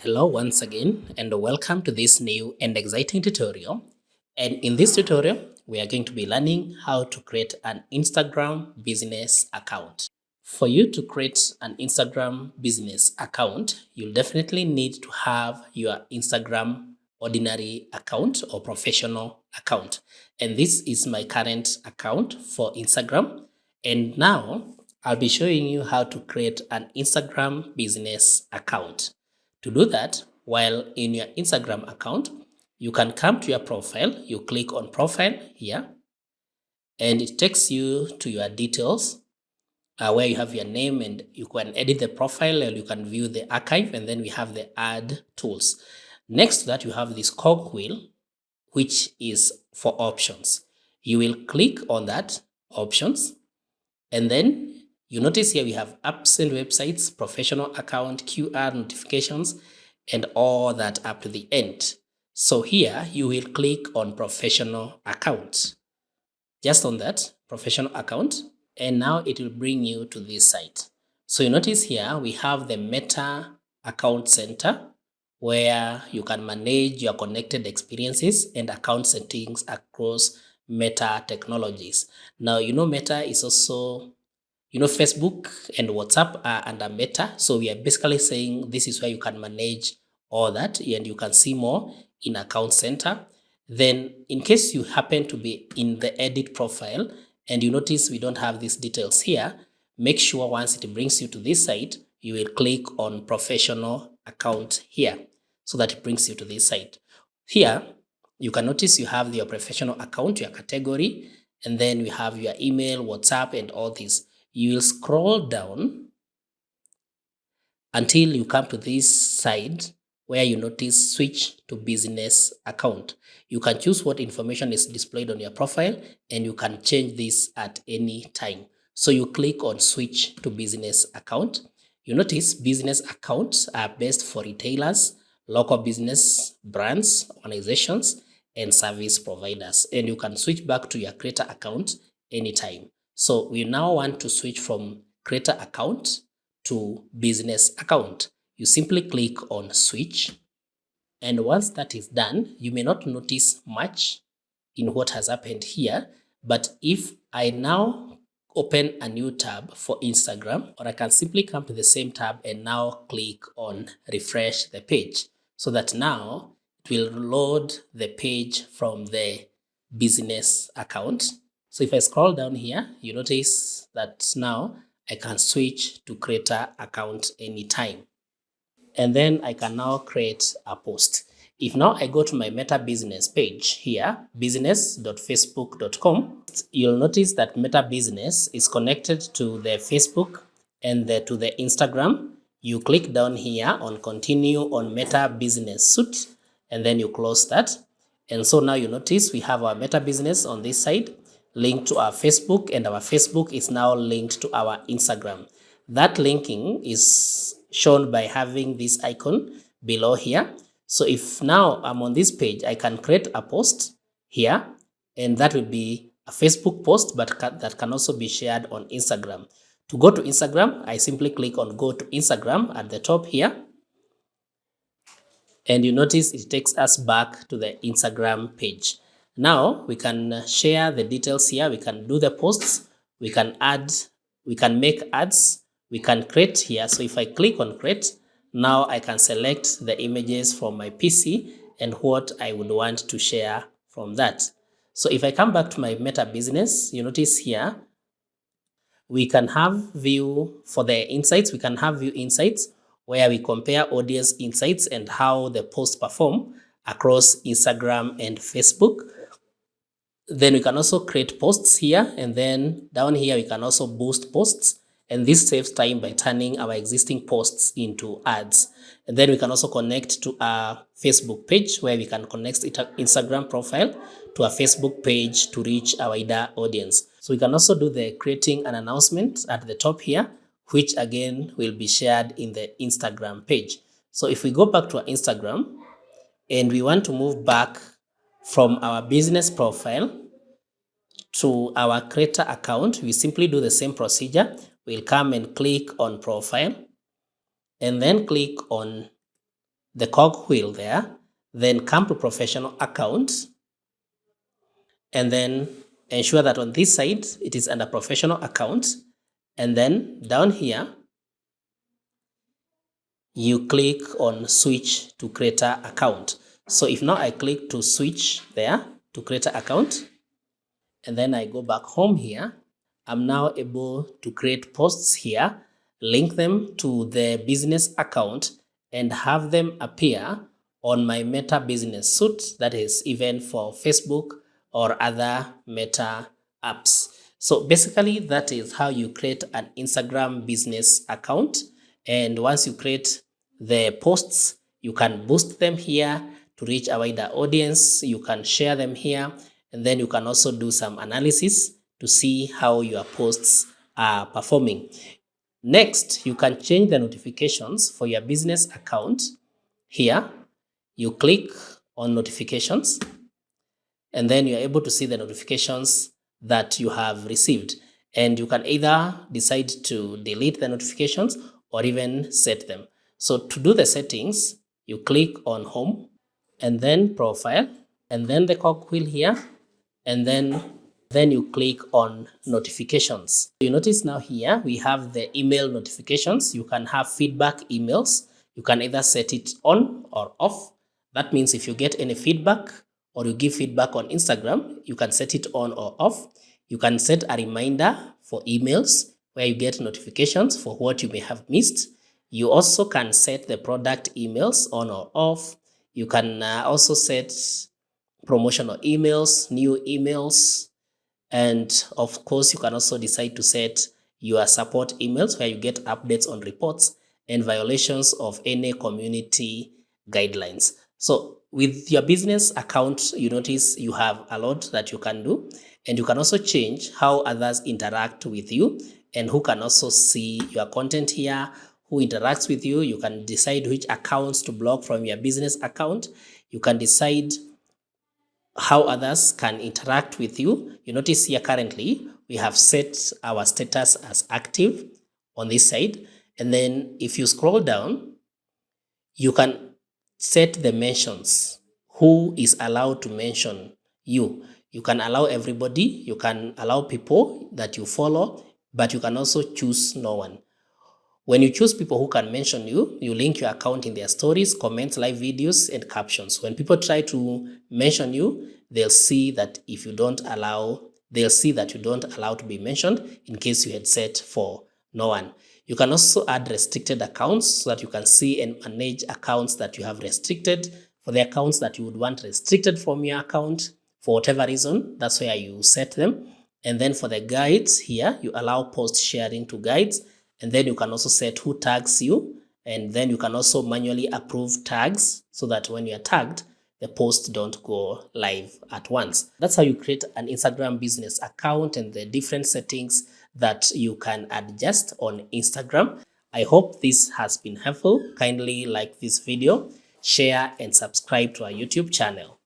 Hello once again and welcome to this new and exciting tutorial. And in this tutorial, we are going to be learning how to create an Instagram business account. For you to create an Instagram business account, you'll definitely need to have your Instagram ordinary account or professional account. And this is my current account for Instagram. And now I'll be showing you how to create an Instagram business account. To do that, while in your Instagram account, you can come to your profile, you click on profile here, and it takes you to your details where you have your name and you can edit the profile or you can view the archive, and then we have the add tools. Next to that, you have this cogwheel, which is for options. You will click on that options, and then you notice here we have apps and websites, professional account, QR notifications, and all that up to the end. So here you will click on professional account. Just on that professional account, and now it will bring you to this site. So you notice here we have the Meta Account Center where you can manage your connected experiences and account settings across Meta technologies. Now, Meta is also, Facebook and WhatsApp are under Meta. So we are basically saying this is where you can manage all that and you can see more in Account Center. Then in case you happen to be in the edit profile and you notice we don't have these details here, make sure once it brings you to this site, you will click on professional account here so that it brings you to this site. Here, you can notice you have your professional account, your category, and then we have your email, WhatsApp, and all these. You will scroll down until you come to this side where you notice switch to business account. You can choose what information is displayed on your profile and you can change this at any time. So you click on switch to business account. You notice business accounts are best for retailers, local business brands, organizations, and service providers. And you can switch back to your creator account anytime. So we now want to switch from creator account to business account. You simply click on switch. And once that is done, you may not notice much in what has happened here. But if I now open a new tab for Instagram, or I can simply come to the same tab and now click on refresh the page so that now it will load the page from the business account. So if I scroll down here, you notice that now I can switch to creator account anytime. And then I can now create a post. If now I go to my Meta Business page here, business.facebook.com, you'll notice that Meta Business is connected to the Facebook and to the Instagram. You click down here on continue on Meta Business Suite, and then you close that. And so now you notice we have our Meta Business on this side linked to our Facebook, and our Facebook is now linked to our Instagram. That linking is shown by having this icon below here. So if now I'm on this page, I can create a post here, and that will be a Facebook post, but that can also be shared on Instagram. To go to Instagram, I simply click on go to Instagram at the top here. And you notice it takes us back to the Instagram page. Now we can share the details here. We can do the posts. We can add, we can make ads. We can create here. So if I click on create, now I can select the images from my PC and what I would want to share from that. So if I come back to my Meta Business, you notice here, we can have view for the insights. We can have view insights where we compare audience insights and how the posts perform across Instagram and Facebook. Then we can also create posts here, and then down here we can also boost posts, and this saves time by turning our existing posts into ads. And then we can also connect to our Facebook page where we can connect Instagram profile to a Facebook page to reach a wider audience. So we can also do the creating an announcement at the top here, which again will be shared in the Instagram page. So if we go back to our Instagram and we want to move back from our business profile to our creator account, we simply do the same procedure. We'll come and click on profile and then click on the cog wheel there, then come to professional account, and then ensure that on this side it is under professional account, and then down here you click on switch to creator account. So if now I click to switch there to creator account, and then I go back home here, I'm now able to create posts here, link them to the business account, and have them appear on my Meta Business Suite, that is even for Facebook or other Meta apps. So basically that is how you create an Instagram business account. And once you create the posts, you can boost them here to reach a wider audience. You can share them here, and then you can also do some analysis to see how your posts are performing. Next, you can change the notifications for your business account. Here, you click on notifications, and then you're able to see the notifications that you have received. And you can either decide to delete the notifications or even set them. So to do the settings, you click on home, and then profile, and then the cogwheel here, and then you click on notifications. You notice now here we have the email notifications. You can have feedback emails. You can either set it on or off. That means if you get any feedback or you give feedback on Instagram, you can set it on or off. You can set a reminder for emails where you get notifications for what you may have missed. You also can set the product emails on or off. You can also set promotional emails, new emails, and of course, you can also decide to set your support emails where you get updates on reports and violations of any community guidelines. So with your business account, you notice you have a lot that you can do, and you can also change how others interact with you and who can also see your content here, who interacts with you. You can decide which accounts to block from your business account. You can decide how others can interact with you. You notice here currently we have set our status as active on this side. And then if you scroll down, you can set the mentions. Who is allowed to mention you? You can allow everybody. You can allow people that you follow, but you can also choose no one. When you choose people who can mention you, you link your account in their stories, comments, live videos, and captions. When people try to mention you, they'll see that you don't allow to be mentioned in case you had set for no one. You can also add restricted accounts so that you can see and manage accounts that you have restricted. For the accounts that you would want restricted from your account, for whatever reason, that's where you set them. And then for the guides here, you allow post sharing to guides. And then you can also set who tags you. And then you can also manually approve tags so that when you're tagged, the posts don't go live at once. That's how you create an Instagram business account and the different settings that you can adjust on Instagram. I hope this has been helpful. Kindly like this video, share, and subscribe to our YouTube channel.